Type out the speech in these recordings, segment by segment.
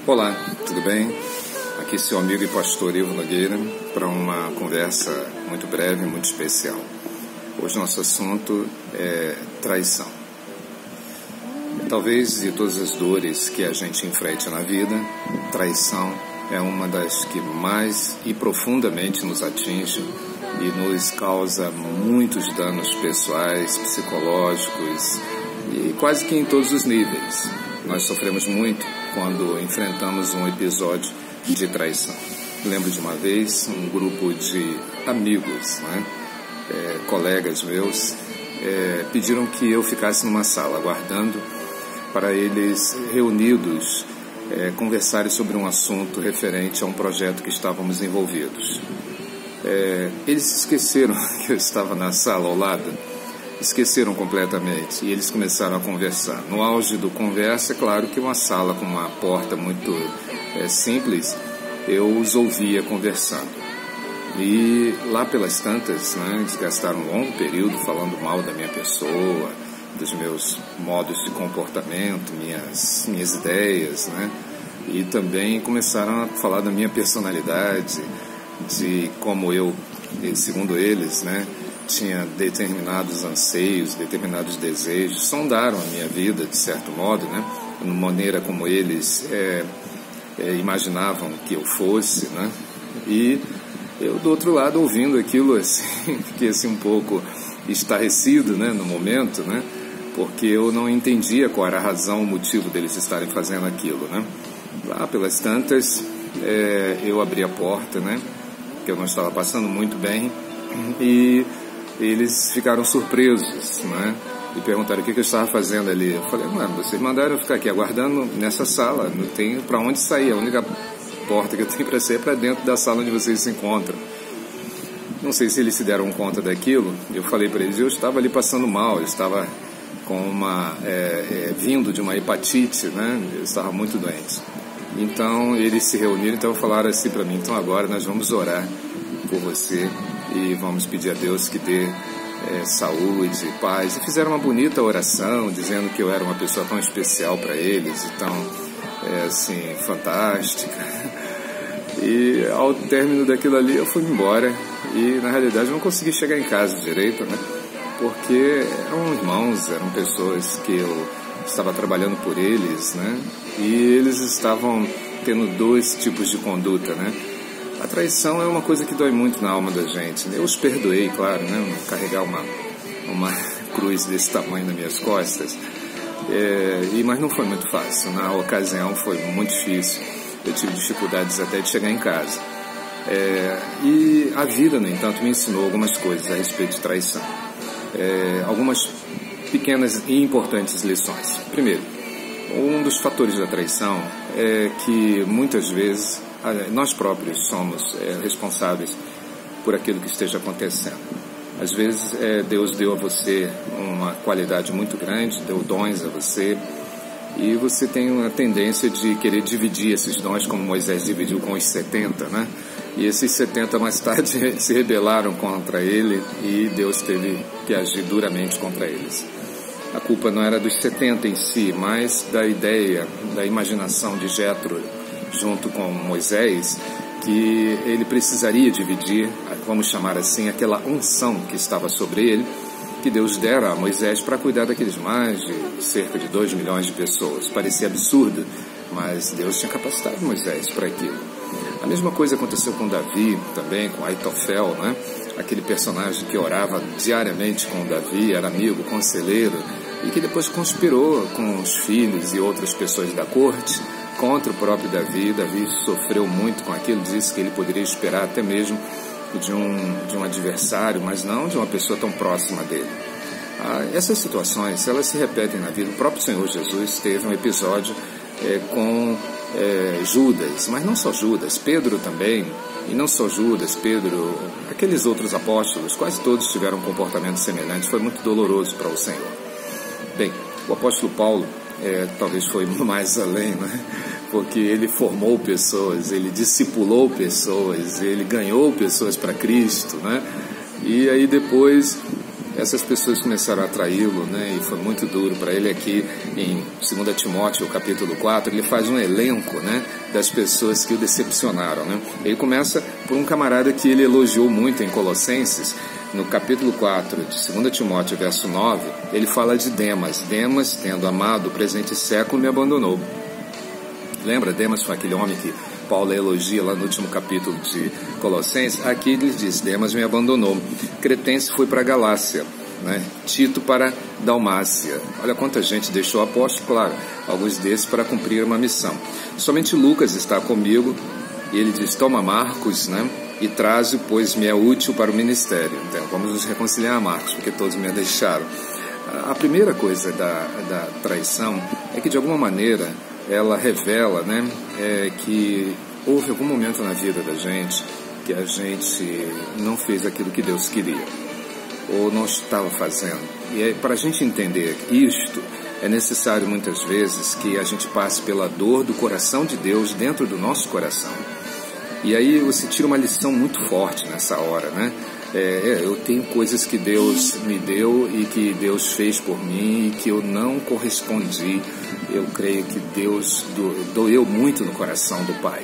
Olá, tudo bem? Aqui é seu amigo e pastor Ivo Nogueira para uma conversa muito breve, muito especial. Hoje nosso assunto é traição. Talvez de todas as dores que a gente enfrente na vida, traição é uma das que mais e profundamente nos atinge e nos causa muitos danos pessoais, psicológicos e quase que em todos os níveis. Nós sofremos muito quando enfrentamos um episódio de traição. Lembro de uma vez um grupo de amigos, colegas meus, pediram que eu ficasse numa sala aguardando para eles reunidos conversarem sobre um assunto referente a um projeto que estávamos envolvidos. Eles esqueceram que eu estava na sala ao lado, esqueceram completamente e eles começaram a conversar. No auge do conversa, é claro que uma sala com uma porta muito simples, eu os ouvia conversando. E lá pelas tantas, eles gastaram um longo período falando mal da minha pessoa, dos meus modos de comportamento, minhas ideias, e também começaram a falar da minha personalidade, de como eu, segundo eles, tinha determinados anseios, determinados desejos, sondaram a minha vida de certo modo, de maneira como eles imaginavam que eu fosse, e eu do outro lado ouvindo aquilo assim, fiquei assim um pouco estarrecido, no momento, porque eu não entendia qual era a razão, o motivo deles estarem fazendo aquilo, Lá pelas tantas, eu abri a porta, que eu não estava passando muito bem, e eles ficaram surpresos, e perguntaram o que eu estava fazendo ali. Eu falei, vocês mandaram eu ficar aqui aguardando nessa sala, não tenho para onde sair, a única porta que eu tenho para sair é para dentro da sala onde vocês se encontram. Não sei se eles se deram conta daquilo. Eu falei para eles, eu estava ali passando mal, eu estava com vindo de uma hepatite, eu estava muito doente. Então eles se reuniram, então falaram assim para mim, então agora nós vamos orar por você e vamos pedir a Deus que dê saúde, paz. E fizeram uma bonita oração, dizendo que eu era uma pessoa tão especial para eles e tão, fantástica. E ao término daquilo ali eu fui embora e na realidade eu não consegui chegar em casa direito, porque eram irmãos, eram pessoas que eu estava trabalhando por eles, e eles estavam tendo dois tipos de conduta, A traição é uma coisa que dói muito na alma da gente. Eu os perdoei, claro, carregar uma cruz desse tamanho nas minhas costas, mas não foi muito fácil. Na ocasião foi muito difícil. Eu tive dificuldades até de chegar em casa. E a vida, no entanto, me ensinou algumas coisas a respeito de traição. Algumas pequenas e importantes lições. Primeiro, um dos fatores da traição é que muitas vezes nós próprios somos responsáveis por aquilo que esteja acontecendo. Às vezes Deus deu a você uma qualidade muito grande, deu dons a você, e você tem uma tendência de querer dividir esses dons, como Moisés dividiu com os 70, E esses 70 mais tarde se rebelaram contra ele e Deus teve que agir duramente contra eles. A culpa não era dos 70 em si, mas da ideia, da imaginação de Jetro junto com Moisés, que ele precisaria dividir, vamos chamar assim, aquela unção que estava sobre ele, que Deus dera a Moisés para cuidar daqueles mais de cerca de 2 milhões de pessoas. Parecia absurdo, mas Deus tinha capacitado Moisés para aquilo. A mesma coisa aconteceu com Davi também, com Aitofel, aquele personagem que orava diariamente com Davi, era amigo, conselheiro, e que depois conspirou com os filhos e outras pessoas da corte contra o próprio Davi. Davi sofreu muito com aquilo, disse que ele poderia esperar até mesmo de um adversário, mas não de uma pessoa tão próxima dele. Essas situações, elas se repetem na vida. O próprio Senhor Jesus teve um episódio com Judas, mas não só Judas, Pedro também, e não só Judas, Pedro, aqueles outros apóstolos, quase todos tiveram um comportamento semelhante. Foi muito doloroso para o Senhor. Bem, o apóstolo Paulo talvez foi mais além, porque ele formou pessoas, ele discipulou pessoas, ele ganhou pessoas para Cristo, e aí depois essas pessoas começaram a traí-lo, né? E foi muito duro para ele. Aqui em 2 Timóteo, capítulo 4, ele faz um elenco, né, das pessoas que o decepcionaram, né? Ele começa por um camarada que ele elogiou muito em Colossenses. No capítulo 4 de 2 Timóteo, verso 9, ele fala de Demas. Demas, tendo amado o presente século, me abandonou. Lembra? Demas foi aquele homem que Paulo elogia lá no último capítulo de Colossenses. Aqui ele diz, Demas me abandonou. Cretense foi para a Galácia, né? Tito para Dalmácia. Olha quanta gente deixou o apóstolo, claro, alguns desses para cumprir uma missão. Somente Lucas está comigo, e ele diz, toma Marcos, né? E traze, pois me é útil para o ministério. Então, vamos nos reconciliar a Marcos, porque todos me deixaram. A primeira coisa da traição é que, de alguma maneira, ela revela, né, que houve algum momento na vida da gente que a gente não fez aquilo que Deus queria, ou não estava fazendo. E para a gente entender isto, é necessário muitas vezes que a gente passe pela dor do coração de Deus dentro do nosso coração. E aí você tira uma lição muito forte nessa hora, né? Eu tenho coisas que Deus me deu e que Deus fez por mim e que eu não correspondi. Eu creio que Deus doeu muito no coração do Pai.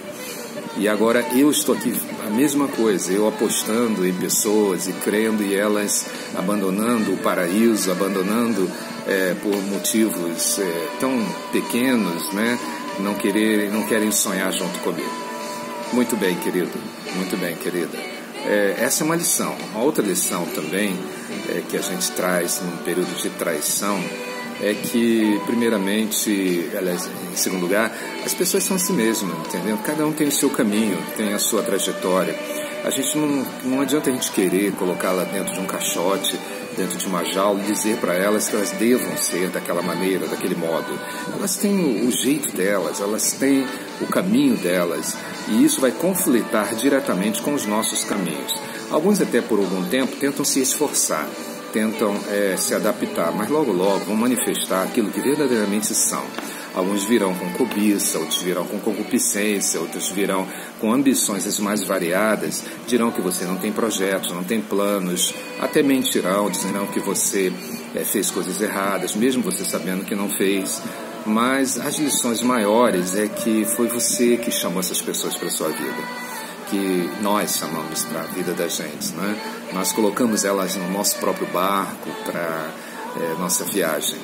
E agora eu estou aqui, a mesma coisa, eu apostando em pessoas e crendo e elas abandonando o paraíso, abandonando por motivos tão pequenos, né? Não querem sonhar junto comigo. Muito bem, querido. Muito bem, querida. Essa é uma lição. Uma outra lição também que a gente traz num período de traição é que, primeiramente, aliás, em segundo lugar, as pessoas são assim mesmas, entendeu? Cada um tem o seu caminho, tem a sua trajetória. A gente não adianta a gente querer colocá-la dentro de um caixote, dentro de uma jaula e dizer para elas que elas devam ser daquela maneira, daquele modo. Elas têm o jeito delas, elas têm o caminho delas, e isso vai conflitar diretamente com os nossos caminhos. Alguns até por algum tempo tentam se esforçar, tentam se adaptar, mas logo vão manifestar aquilo que verdadeiramente são. Alguns virão com cobiça, outros virão com concupiscência, outros virão com ambições as mais variadas, dirão que você não tem projetos, não tem planos, até mentirão, dizerão que você fez coisas erradas, mesmo você sabendo que não fez. Mas as lições maiores é que foi você que chamou essas pessoas para a sua vida, que nós chamamos para a vida da gente, né? Nós colocamos elas no nosso próprio barco para nossa viagem.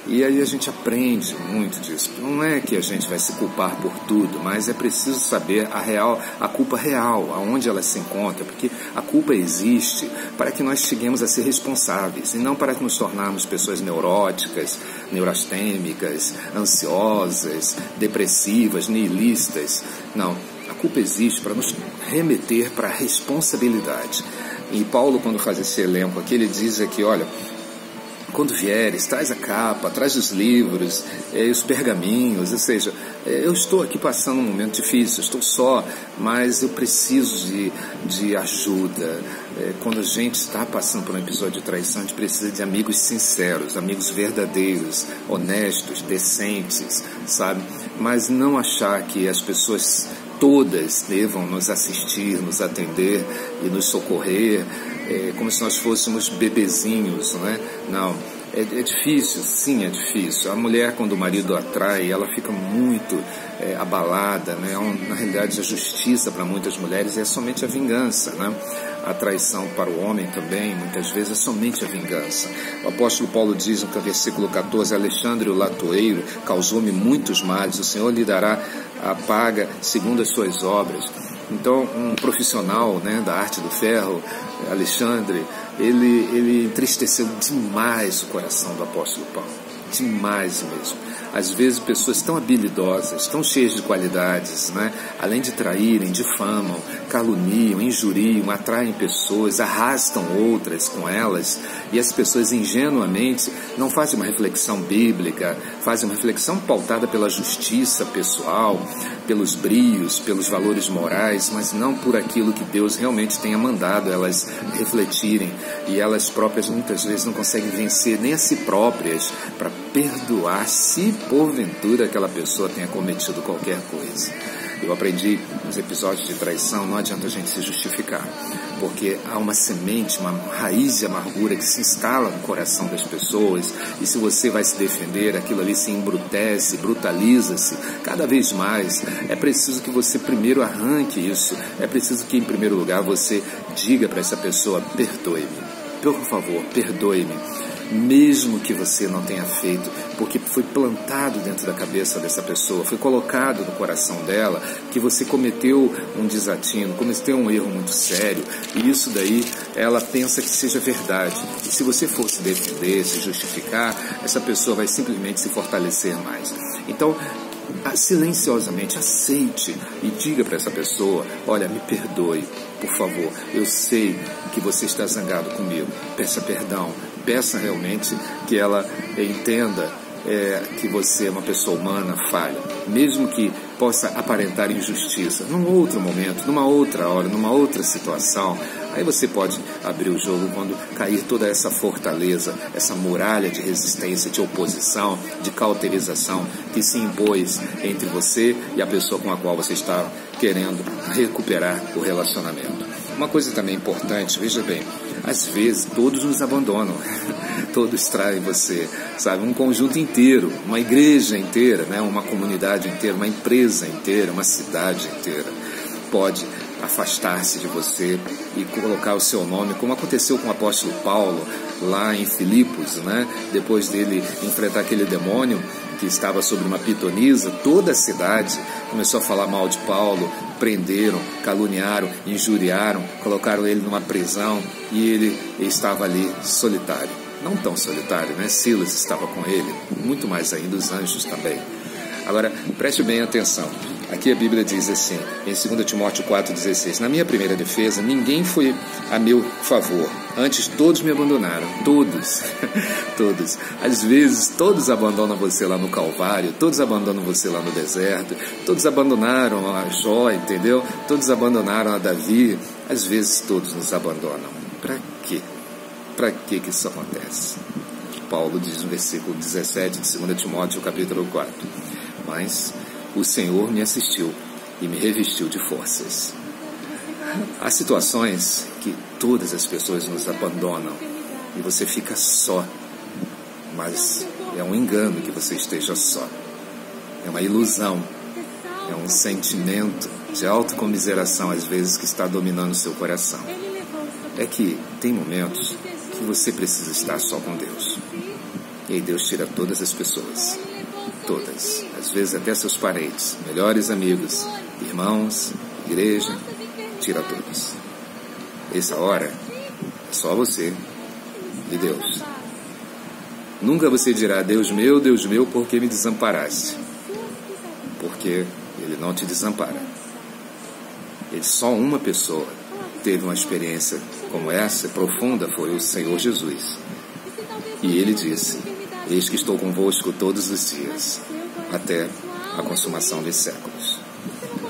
E aí a gente aprende muito disso. Não é que a gente vai se culpar por tudo, mas é preciso saber a culpa real, aonde ela se encontra, porque a culpa existe para que nós cheguemos a ser responsáveis, e não para que nos tornarmos pessoas neuróticas, neurastêmicas, ansiosas, depressivas, nihilistas. Não, a culpa existe para nos remeter para a responsabilidade. E Paulo, quando faz esse elenco aqui, ele diz aqui, olha, quando vieres, traz a capa, traz os livros, os pergaminhos, ou seja, eu estou aqui passando um momento difícil, estou só, mas eu preciso de ajuda. Quando a gente está passando por um episódio de traição, a gente precisa de amigos sinceros, amigos verdadeiros, honestos, decentes, sabe? Mas não achar que as pessoas todas devam nos assistir, nos atender e nos socorrer, como se nós fôssemos bebezinhos, não é? Não, é difícil, sim, é difícil. A mulher, quando o marido a trai, ela fica muito abalada, né? Na realidade, a justiça para muitas mulheres é somente a vingança, né? A traição para o homem também, muitas vezes, é somente a vingança. O apóstolo Paulo diz no versículo 14, Alexandre o latoeiro causou-me muitos males, o Senhor lhe dará a paga segundo as suas obras. Então, um profissional, né, da arte do ferro, Alexandre, ele entristeceu demais o coração do apóstolo Paulo, demais mesmo. Às vezes pessoas tão habilidosas, tão cheias de qualidades, né? Além de traírem, difamam, caluniam, injuriam, atraem pessoas, arrastam outras com elas, e as pessoas ingenuamente não fazem uma reflexão bíblica, fazem uma reflexão pautada pela justiça pessoal, pelos brios, pelos valores morais, mas não por aquilo que Deus realmente tenha mandado elas refletirem, e elas próprias muitas vezes não conseguem vencer nem a si próprias para perdoar se porventura aquela pessoa tenha cometido qualquer coisa. Eu aprendi nos episódios de traição, não adianta a gente se justificar, porque há uma semente, uma raiz de amargura que se instala no coração das pessoas, e se você vai se defender, aquilo ali se embrutece, brutaliza-se cada vez mais. É preciso que você primeiro arranque isso, é preciso que em primeiro lugar você diga para essa pessoa: perdoe-me, por favor, perdoe-me, mesmo que você não tenha feito, porque foi plantado dentro da cabeça dessa pessoa, foi colocado no coração dela que você cometeu um desatino, cometeu um erro muito sério, e isso daí ela pensa que seja verdade. E se você for se defender, se justificar, essa pessoa vai simplesmente se fortalecer mais. Então, silenciosamente aceite e diga para essa pessoa: olha, me perdoe, por favor, eu sei que você está zangado comigo, peça perdão, peça realmente que ela entenda que você é uma pessoa humana, falha, mesmo que possa aparentar injustiça. Num outro momento, numa outra hora, numa outra situação, aí você pode abrir o jogo quando cair toda essa fortaleza, essa muralha de resistência, de oposição, de cauterização que se impôs entre você e a pessoa com a qual você está querendo recuperar o relacionamento. Uma coisa também importante, veja bem, às vezes todos nos abandonam, todos traem você, sabe? Um conjunto inteiro, uma igreja inteira, né? Uma comunidade inteira, uma empresa inteira, uma cidade inteira pode afastar-se de você e colocar o seu nome, como aconteceu com o apóstolo Paulo lá em Filipos, né? Depois dele enfrentar aquele demônio que estava sobre uma pitonisa, toda a cidade começou a falar mal de Paulo, prenderam, caluniaram, injuriaram, colocaram ele numa prisão e ele estava ali solitário. Não tão solitário, né? Silas estava com ele, muito mais ainda os anjos também. Agora, preste bem atenção. Aqui a Bíblia diz assim, em 2 Timóteo 4,16: na minha primeira defesa, ninguém foi a meu favor, antes todos me abandonaram, todos, todos. Às vezes, todos abandonam você lá no Calvário, todos abandonam você lá no deserto, todos abandonaram a Jó, entendeu? Todos abandonaram a Davi, às vezes todos nos abandonam. Para quê? Para que isso acontece? Paulo diz no versículo 17 de 2 Timóteo, capítulo 4, mas o Senhor me assistiu e me revestiu de forças. Há situações que todas as pessoas nos abandonam e você fica só, mas é um engano que você esteja só. É uma ilusão, é um sentimento de autocomiseração às vezes que está dominando o seu coração. É que tem momentos que você precisa estar só com Deus. E aí Deus tira todas as pessoas. Todas, às vezes até seus parentes, melhores amigos, irmãos, igreja, tira todos. Essa hora é só você e Deus. Nunca você dirá: Deus meu, por que me desamparaste? Porque Ele não te desampara. Só uma pessoa teve uma experiência como essa, profunda, foi o Senhor Jesus. E Ele disse: eis que estou convosco todos os dias, até a consumação dos séculos.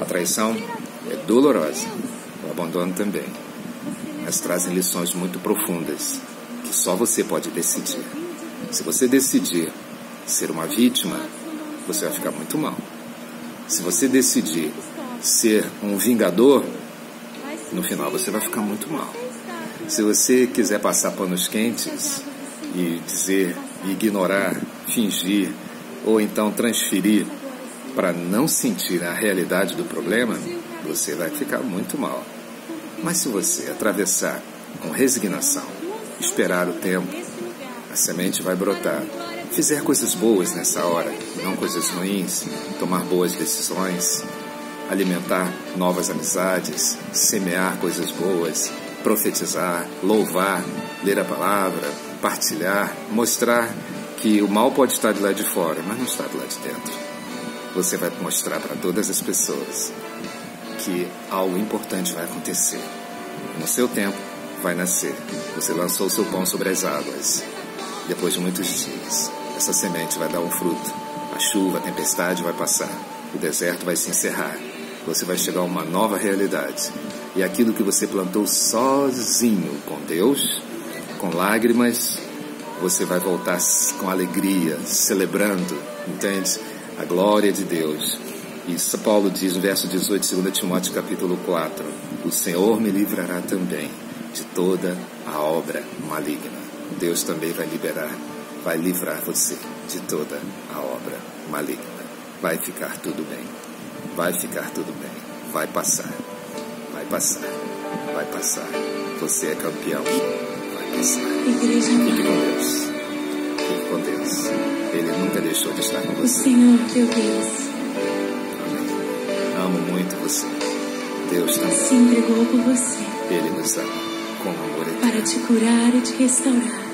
A traição é dolorosa, o abandono também, mas trazem lições muito profundas, que só você pode decidir. Se você decidir ser uma vítima, você vai ficar muito mal. Se você decidir ser um vingador, no final você vai ficar muito mal. Se você quiser passar panos quentes e dizer, ignorar, fingir, ou então transferir para não sentir a realidade do problema, você vai ficar muito mal. Mas se você atravessar com resignação, esperar o tempo, a semente vai brotar. Fizer coisas boas nessa hora, não coisas ruins, tomar boas decisões, alimentar novas amizades, semear coisas boas, profetizar, louvar, ler a palavra, partilhar, mostrar que o mal pode estar do lado de fora, mas não está do lado de dentro. Você vai mostrar para todas as pessoas que algo importante vai acontecer. No seu tempo vai nascer. Você lançou o seu pão sobre as águas. Depois de muitos dias, essa semente vai dar um fruto. A chuva, a tempestade vai passar. O deserto vai se encerrar. Você vai chegar a uma nova realidade. E aquilo que você plantou sozinho com Deus, com lágrimas, você vai voltar com alegria, celebrando, entende? A glória de Deus. E Paulo diz no verso 18, 2 Timóteo capítulo 4, o Senhor me livrará também de toda a obra maligna. Deus também vai livrar você de toda a obra maligna. Vai ficar tudo bem. Vai ficar tudo bem. Vai passar. Vai passar. Vai passar. Você é campeão. Vai passar. Fique com Deus. Fique com Deus. Ele nunca deixou de estar com você. O Senhor teu Deus. Amém. Amo muito você. Deus também Se entregou por você. Ele nos ama com amor eterno. Para te curar e te restaurar.